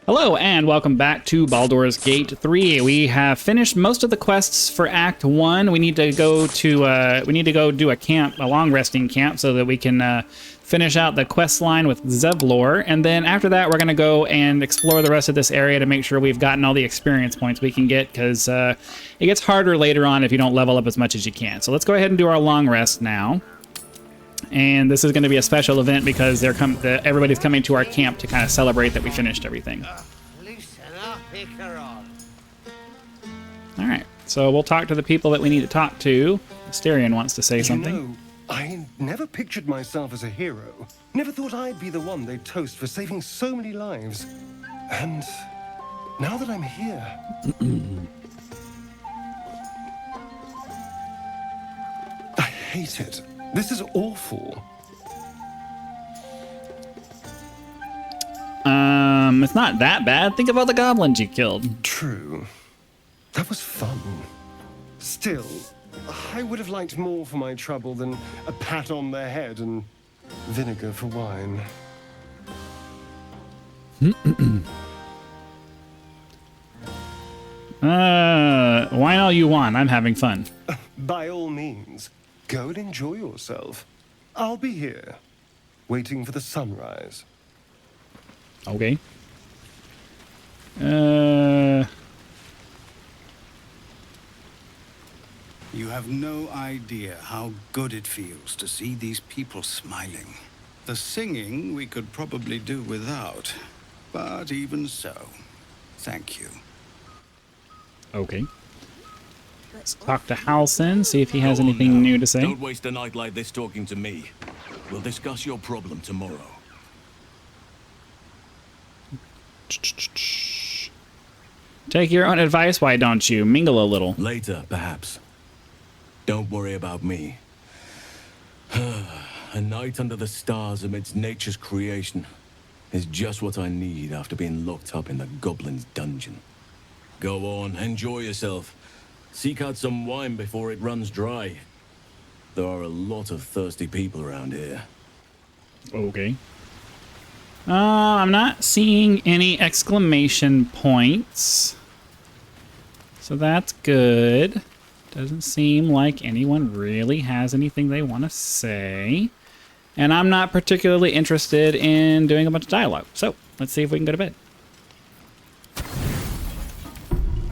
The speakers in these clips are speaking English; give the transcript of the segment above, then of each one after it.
Hello and welcome back to Baldur's Gate 3. We have finished most of the quests for Act 1. We need to go do a camp, a long resting camp, so that we can finish out the quest line with Zevlor. And then after that, we're going to go and explore the rest of this area to make sure we've gotten all the experience points we can get, because it gets harder later on if you don't level up as much as you can. So let's go ahead and do our long rest now. And this is going to be a special event because everybody's coming to our camp to kind of celebrate that we finished everything. All right, so we'll talk to the people that we need to talk to. Asterion wants to say something. You know, I never pictured myself as a hero. Never thought I'd be the one they'd toast for saving so many lives. And now that I'm here... I hate it. This is awful. It's not that bad. Think of all the goblins you killed. True. That was fun. Still, I would have liked more for my trouble than a pat on the head and vinegar for wine. Wine all you want. I'm having fun. By all means, go and enjoy yourself. I'll be here, waiting for the sunrise. Okay. You have no idea how good it feels to see these people smiling. The singing we could probably do without, but even so, thank you. Okay. Let's talk to Halsin, see if he has anything new to say. Don't waste a night like this talking to me. We'll discuss your problem tomorrow. Take your own advice, why don't you? Mingle a little. Later, perhaps. Don't worry about me. A night under the stars amidst nature's creation is just what I need after being locked up in the goblin's dungeon. Go on, enjoy yourself. Seek out some wine before it runs dry. There are a lot of thirsty people around here. Okay. I'm not seeing any exclamation points. So that's good. Doesn't seem like anyone really has anything they want to say. And I'm not particularly interested in doing a bunch of dialogue. So let's see if we can go to bed.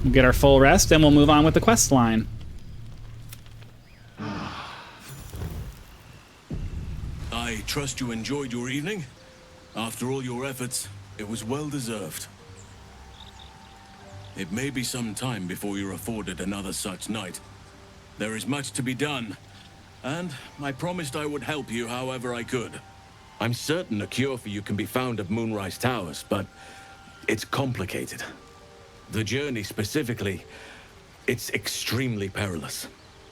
We'll get our full rest and we'll move on with the quest line. I trust you enjoyed your evening. After all your efforts, it was well deserved. It may be some time before you're afforded another such night. There is much to be done, and I promised I would help you however I could. I'm certain a cure for you can be found at Moonrise Towers, but it's complicated. The journey specifically, it's extremely perilous,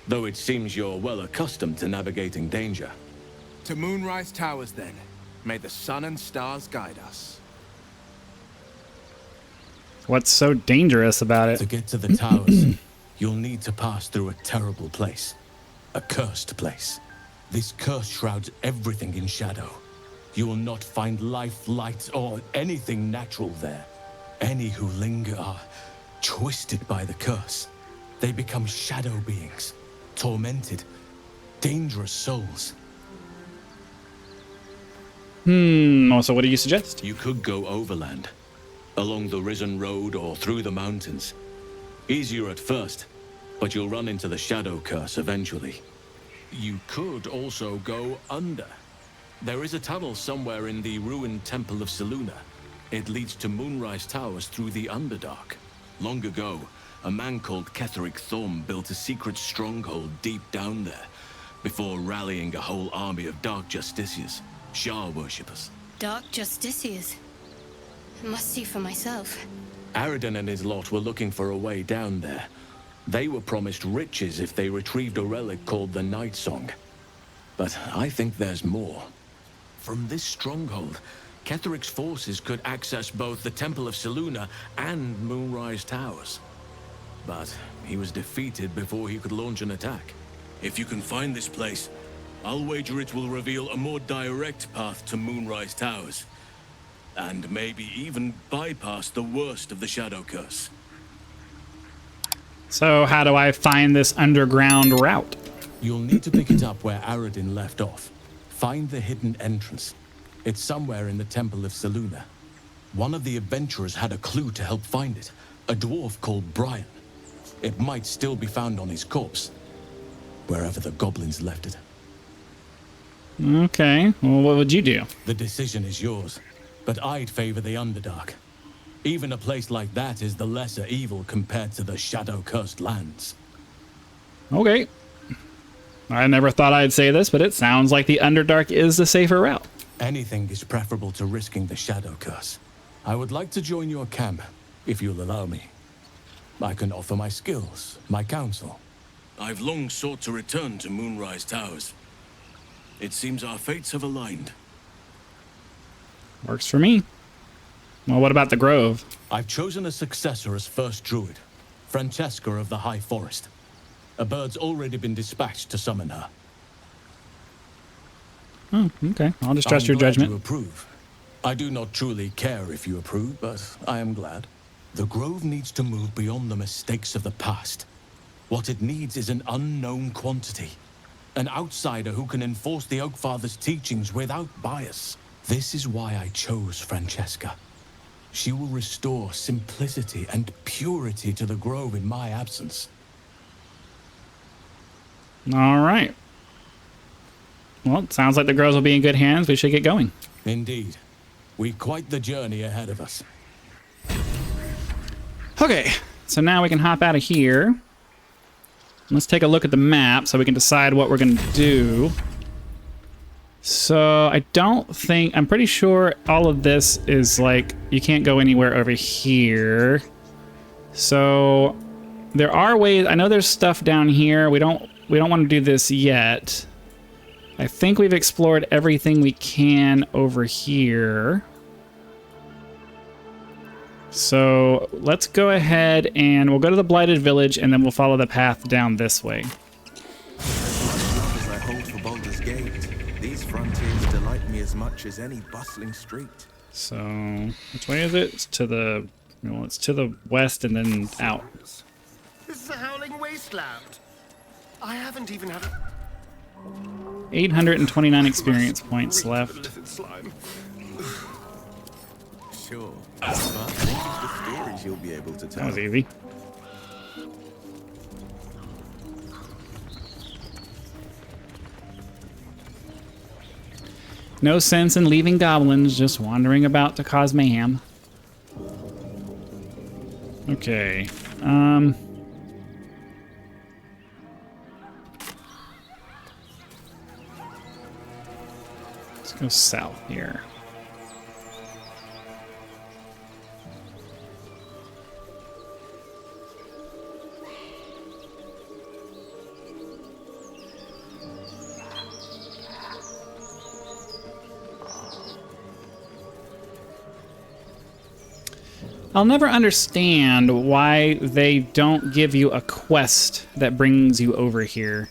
though it seems you're well accustomed to navigating danger. To Moonrise Towers, then. May the sun and stars guide us. What's so dangerous about it? To get to the towers, you'll need to pass through a terrible place. A cursed place. This curse shrouds everything in shadow. You will not find life, light, or anything natural there. Any who linger are twisted by the curse. They become shadow beings, tormented, dangerous souls. So what do you suggest? You could go overland, along the Risen Road or through the mountains. Easier at first, but you'll run into the shadow curse eventually. You could also go under. There is a tunnel somewhere in the ruined Temple of Selûne. It leads to Moonrise Towers through the Underdark. Long ago, a man called Ketheric Thorm built a secret stronghold deep down there, before rallying a whole army of Dark Justiciars, Shah worshippers. Dark Justiciars. Must see for myself. Aridon and his lot were looking for a way down there. They were promised riches if they retrieved a relic called the Night Song. But I think there's more. From this stronghold, Ketheric's forces could access both the Temple of Selûne and Moonrise Towers. But he was defeated before he could launch an attack. If you can find this place, I'll wager it will reveal a more direct path to Moonrise Towers. and maybe even bypass the worst of the Shadow Curse. So how do I find this underground route? You'll need to pick it up where Aradin left off. Find the hidden entrance. It's somewhere in the Temple of Selûne. One of the adventurers had a clue to help find it. A dwarf called Brian. It might still be found on his corpse, wherever the goblins left it. Okay, well, what would you do? The decision is yours, but I'd favor the Underdark. Even a place like that is the lesser evil compared to the shadow-cursed lands. Okay. I never thought I'd say this, but it sounds like the Underdark is the safer route. Anything is preferable to risking the shadow curse. I would like to join your camp, if you'll allow me. I can offer my skills, my counsel. I've long sought to return to Moonrise Towers. It seems our fates have aligned. Works for me. Well, what about the Grove? I've chosen a successor as first druid, Francesca of the High Forest. A bird's already been dispatched to summon her. Oh, okay. I'll just trust your I'm glad judgment. you approve. I do not truly care if you approve, but I am glad. The Grove needs to move beyond the mistakes of the past. What it needs is an unknown quantity. An outsider who can enforce the Oakfather's teachings without bias. This is why I chose Francesca. She will restore simplicity and purity to the Grove in my absence. All right. Well, it sounds like the girls will be in good hands. We should get going. Indeed. We've quite the journey ahead of us. Okay, so now we can hop out of here. Let's take a look at the map so we can decide what we're going to do. So I don't think, I'm pretty sure all of this is like, you can't go anywhere over here. So there are ways, I know there's stuff down here. We don't want to do this yet. I think we've explored everything we can over here. So let's go ahead and we'll go to the Blighted Village and then we'll follow the path down this way. As I hold for Baldur's Gate, these frontiers delight me as much as any bustling street. So which way is it? It's to the, well, it's to the west and then out. This is a howling wasteland. I haven't even had a 829 experience points reach for the left. lizard slime. Sure, but think of the stories you'll be able to That tell. was easy. No sense in leaving goblins just wandering about to cause mayhem. Okay. Let's go south here. I'll never understand why they don't give you a quest that brings you over here.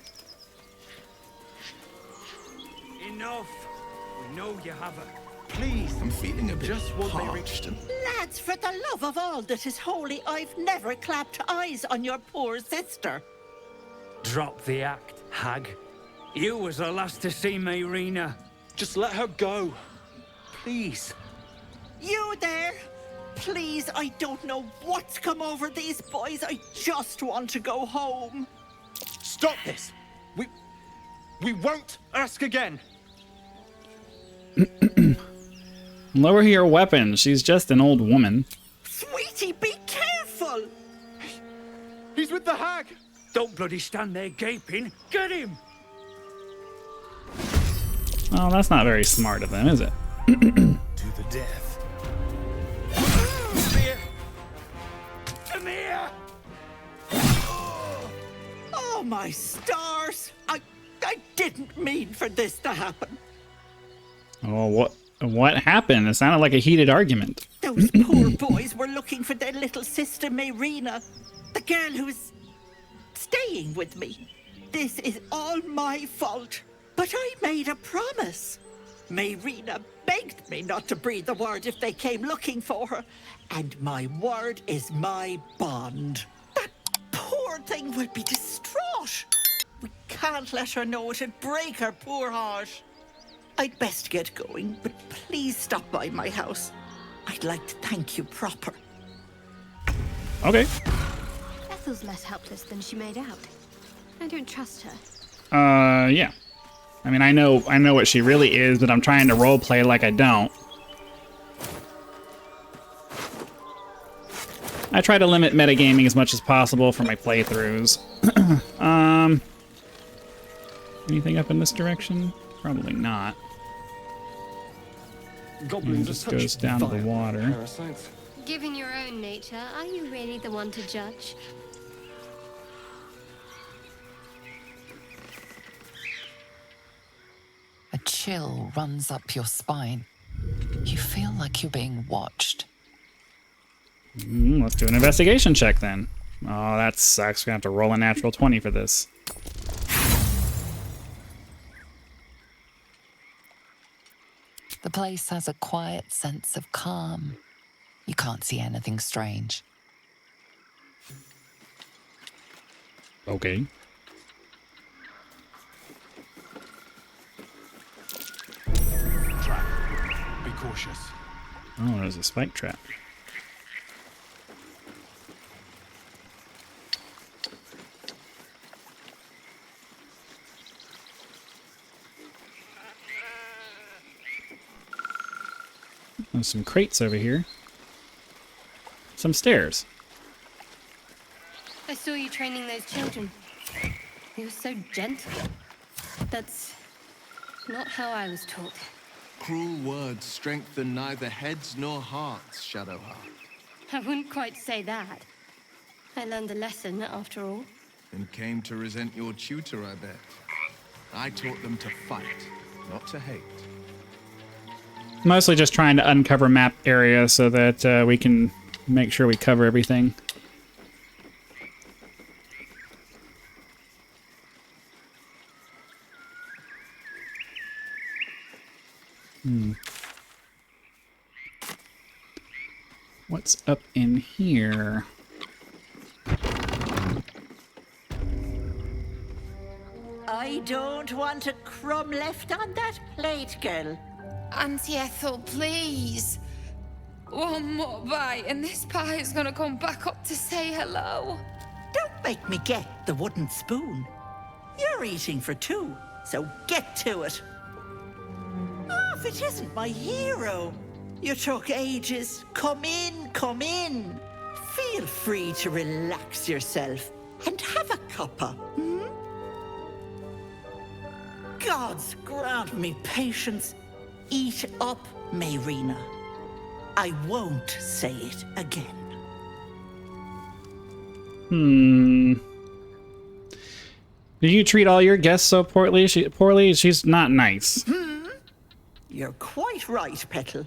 Enough! We know you have it. Please, I'm feeling a bit just one parched and Lads, for the love of all that is holy, I've never clapped eyes on your poor sister. drop the act, hag. You was the last to see Mayrina. Just let her go. Please. You there? Please, I don't know what's come over these boys. I just want to go home. Stop this! We won't ask again. Lower your weapon. She's just an old woman. Sweetie, be careful! He's with the hag! Don't bloody stand there gaping. Get him! Oh, that's not very smart of them, is it? to the death. Come here! Come here! Oh, my stars! I didn't mean for this to happen. Oh, what happened? It sounded like a heated argument. Those poor boys were looking for their little sister Mayrina, the girl who's staying with me. This is all my fault. But I made a promise. Mayrina begged me not to breathe a word if they came looking for her. And my word is my bond. That poor thing will be distraught. We can't let her know, it'd break her poor heart. I'd best get going, but please stop by my house. I'd like to thank you proper. Okay. Ethel's less helpless than she made out. I don't trust her. Yeah. I mean, I know what she really is, but I'm trying to roleplay like I don't. I try to limit metagaming as much as possible for my playthroughs. Anything up in this direction? Probably not. Goblins just are such goes down to the vile water. parasites. Given your own nature, are you really the one to judge? A chill runs up your spine. You feel like you're being watched. Let's do an investigation check then. Oh, that sucks. We're gonna have to roll a natural 20 for this. The place has a quiet sense of calm. You can't see anything strange. Okay. Trap. Be cautious. Oh, there's a spike trap. There's some crates over here. Some stairs. I saw you training those children. You were so gentle. That's not how I was taught. Cruel words strengthen neither heads nor hearts, Shadowheart. I wouldn't quite say that. I learned a lesson, after all. And came to resent your tutor, I bet. I taught them to fight, not to hate. Mostly just trying to uncover map area so that we can make sure we cover everything. What's up in here? I don't want a crumb left on that plate, girl. Auntie Ethel, please. One more bite and this pie is gonna come back up to say hello. Don't make me get the wooden spoon. You're eating for two, so get to it. Oh, if it isn't my hero. You took ages. Come in, come in. Feel free to relax yourself and have a cuppa, hmm? Gods grant me patience. Eat up, Mayrina. I won't say it again. Did you treat all your guests so poorly? She's not nice. You're quite right, Petal.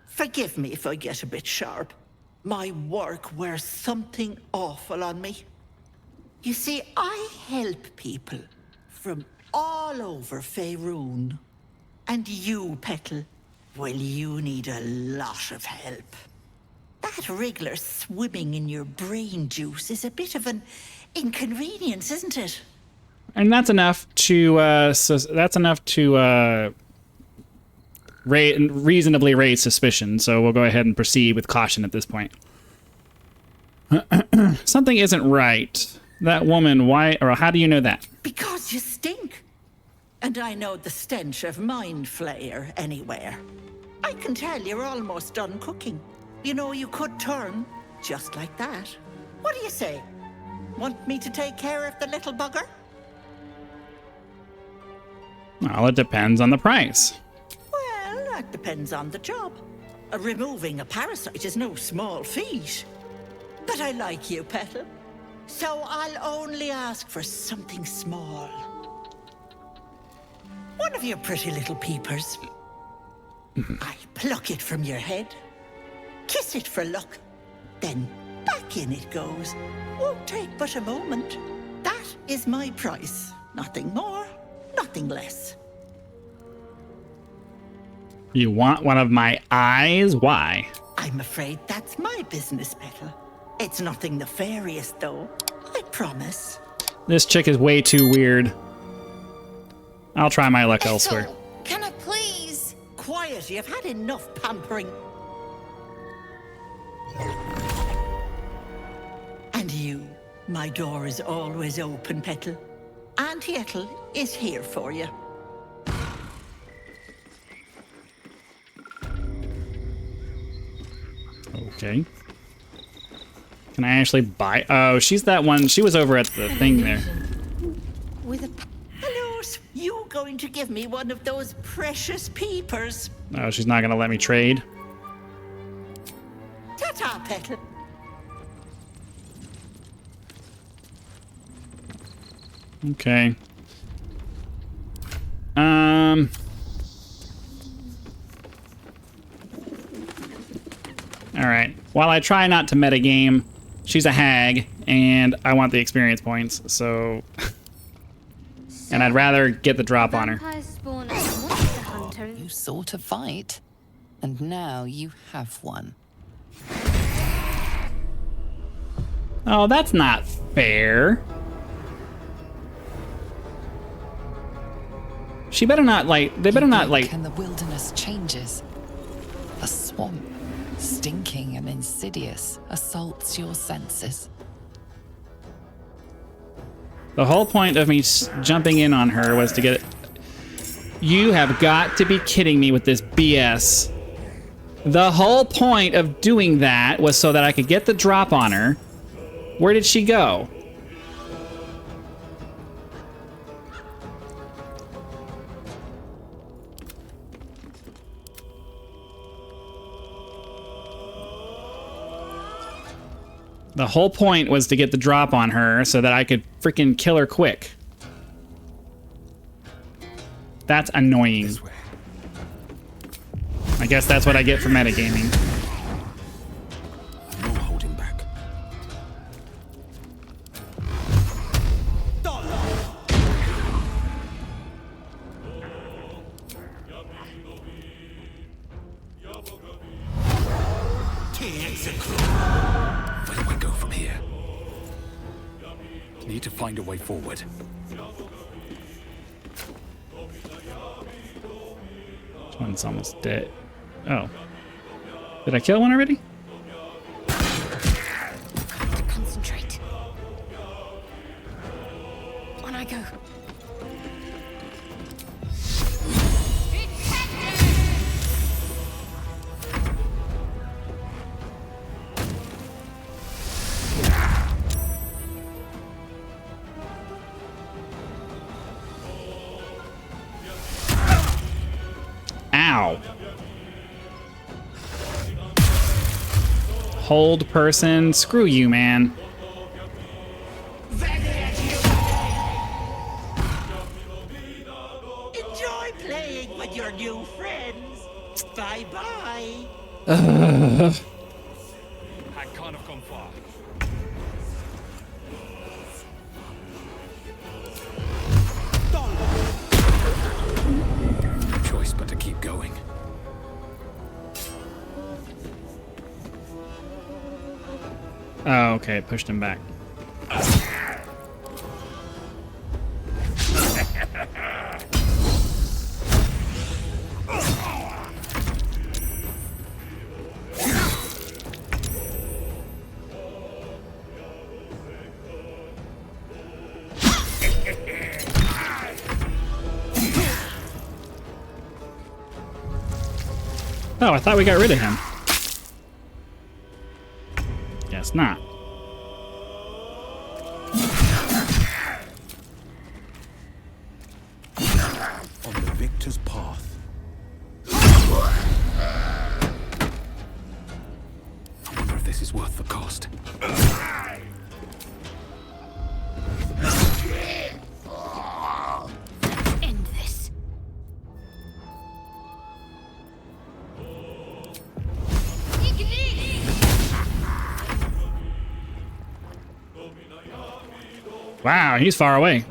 Forgive me if I get a bit sharp. My work wears something awful on me. You see, I help people from all over Faerun. And you, Petal, well, you need a lot of help. That wriggler swimming in your brain juice is a bit of an inconvenience, isn't it? And that's enough to reasonably raise suspicion. So we'll go ahead and proceed with caution at this point. Something isn't right. That woman, why, or how do you know that? Because you stink. And I know the stench of mind flayer anywhere. I can tell you're almost done cooking. You know, you could turn just like that. What do you say? Want me to take care of the little bugger? Well, it depends on the price. Well, that depends on the job. Removing a parasite is no small feat. But I like you, Petal. So I'll only ask for something small. One of your pretty little peepers. I pluck it from your head, kiss it for luck, then back in it goes. Won't take but a moment. That is my price. Nothing more, nothing less. You want one of my eyes? Why? I'm afraid that's my business, Petal. It's nothing nefarious, though. I promise. This chick is way too weird. I'll try my luck elsewhere. Can I please? Quiet, you've had enough pampering. And you, my door is always open, Petal. Auntie Ethel is here for you. Okay. Can I actually buy? Oh, she's that one. She was over at the thing there. With a... Hello, you going to give me one of those precious peepers? Oh, she's not gonna let me trade. Ta-ta, Petal. Okay. All right. While I try not to metagame, she's a hag, and I want the experience points, so... and I'd rather get the drop on her. Vampires spawn as a monster hunter. You sought a fight, and now you have one. Oh, that's not fair. She better not, like... They better not, like... And the wilderness changes. A swamp, stinking and insidious, assaults your senses. The whole point of me jumping in on her was to get it. You have got to be kidding me with this BS. The whole point of doing that was so that I could get the drop on her. Where did she go? The whole point was to get the drop on her so that I could freaking kill her quick. That's annoying. I guess that's what I get for metagaming. No holding back. Where do I go from here? Need to find a way forward. This one's almost dead. Oh. Did I kill one already? To concentrate. On I go. Ow. Hold person. Screw you, man. Enjoy playing with your new friends. Bye-bye. Had kind of gone far. No choice but to keep going. Oh, okay. It pushed him back. Oh, I thought we got rid of him. Guess not. On the victor's path. I wonder if this is worth the cost. End this. Wow, he's far away.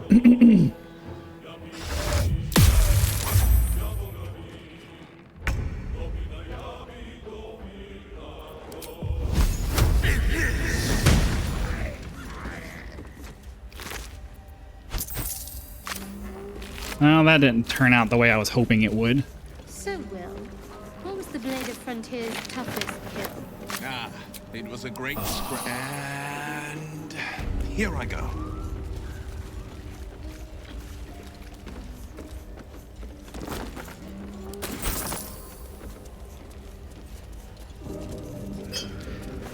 Well, that didn't turn out the way I was hoping it would. So, Will, what was the Blade of Frontier's toughest kill? Ah, it was a great and here I go.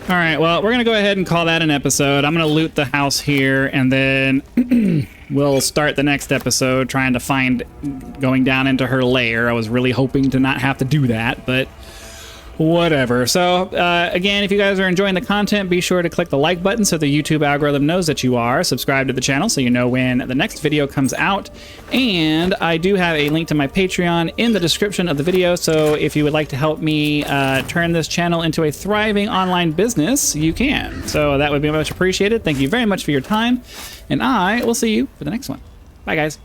All right, well, we're going to go ahead and call that an episode. I'm going to loot the house here, and then we'll start the next episode trying to find going down into her lair. I was really hoping to not have to do that, but whatever. So, again, if you guys are enjoying the content, be sure to click the like button so the YouTube algorithm knows that you are. Subscribe to the channel so you know when the next video comes out. And I do have a link to my Patreon in the description of the video, so if you would like to help me turn this channel into a thriving online business, you can. So that would be much appreciated. Thank you very much for your time, and I will see you for the next one. Bye, guys.